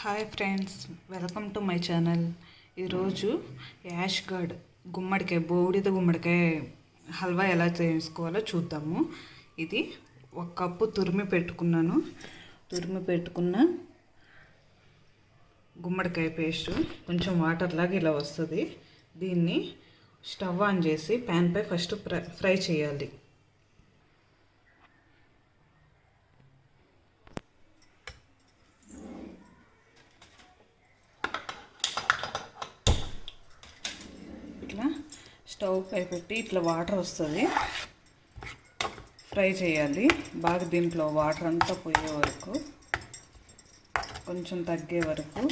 Hi friends, welcome to my channel. ఈరోజు ash gourd గుమ్మడికాయ, బూడిద గుమ్మడికాయ హల్వా ఎలా చేసుకోవాలో చూద్దాము. ఇది 1 కప్పు తురిమి పెట్టుకున్న గుమ్మడికాయ పేస్ట్ కొంచెం వాటర్ లాగా ఇలా వస్తుంది. దీన్ని స్టవ్ ఆన్ చేసి ప్యాన్ పై ఫస్ట్ ఫ్రై చేయాలి. ఇట్లా స్టవ్ పై పెట్టి ఇట్లా వాటర్ వస్తుంది, ఫ్రై చేయాలి బాగా. దీంట్లో వాటర్ అంతా పోయే వరకు, కొంచెం తగ్గే వరకు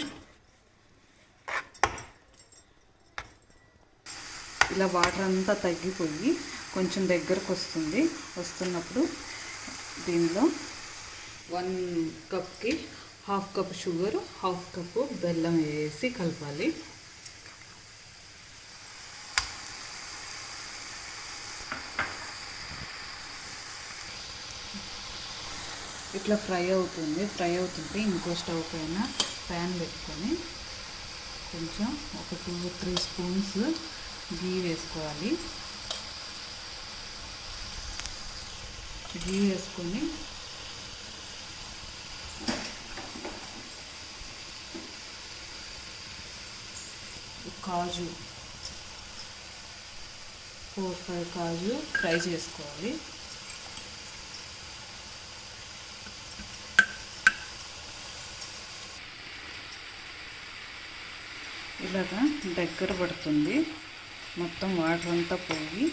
ఇలా వాటర్ అంతా తగ్గిపోయి కొంచెం దగ్గరకు వస్తున్నప్పుడు దీనిలో 1 కప్కి 1/2 కప్ షుగర్, 1/2 కప్పు బెల్లం వేసి కలపాలి. ఇట్లా ఫ్రై అవుతుంటే ఇంకో స్టవ్ పైన ప్యాన్ పెట్టుకొని కొంచెం ఒక 2-3 స్పూన్స్ గీ వేసుకోవాలి. గీ వేసుకొని కాజు 4-5 కాజు ఫ్రై చేసుకోవాలి. ఇలాగా దగ్గర పడుతుంది, మొత్తం వాటర్ అంతా పోయి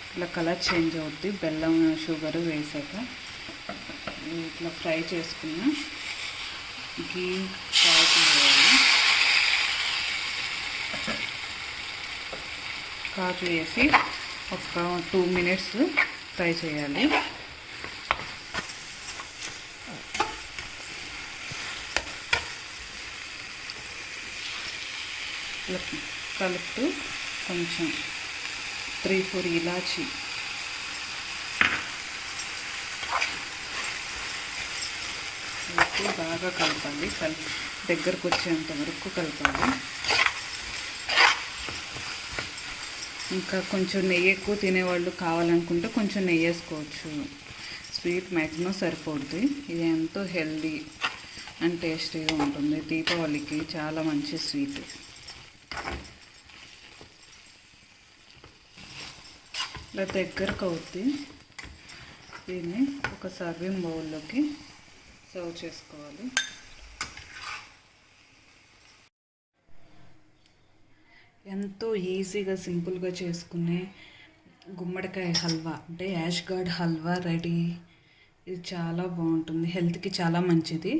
ఇట్లా కలర్ చేంజ్ అవుద్ది. బెల్లం షుగర్ వేసాక ఇట్లా ఫ్రై చేసుకున్న గీ కాజు వేయాలి. కాజు వేసి ఒక 2 మినిట్స్ ఫ్రై చేయాలి. కలుపుతూ కొంచెం 3-4 ఇలాచి వేసి బాగా కలపాలి. దగ్గరకు వచ్చేంత వరకు కలపాలి. ఇంకా కొంచెం నెయ్యి ఎక్కువ తినేవాళ్ళు కావాలనుకుంటే కొంచెం నెయ్యి వేసుకోవచ్చు. స్వీట్ మ్యాక్సిమం సరిపోద్ది. ఇది ఎంతో హెల్దీ అండ్ టేస్టీగా ఉంటుంది. దీపావళికి చాలా మంచి స్వీట్. ఇలా దగ్గరకు అవుద్ది. దీన్ని ఒక సర్వింగ్ బౌల్లోకి సర్వ్ చేసుకోవాలి. ఎంతో ఈజీగా సింపుల్గా చేసుకునే గుమ్మడికాయ హల్వా అంటే యాష్ గార్డ్ హల్వా రెడీ. ఇది చాలా బాగుంటుంది, హెల్త్కి చాలా మంచిది.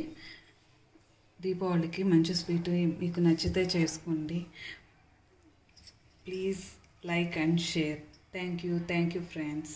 దీపావళికి మంచి స్వీట్ మీకు నచ్చితే చేసుకోండి. Please like and share. Thank you friends.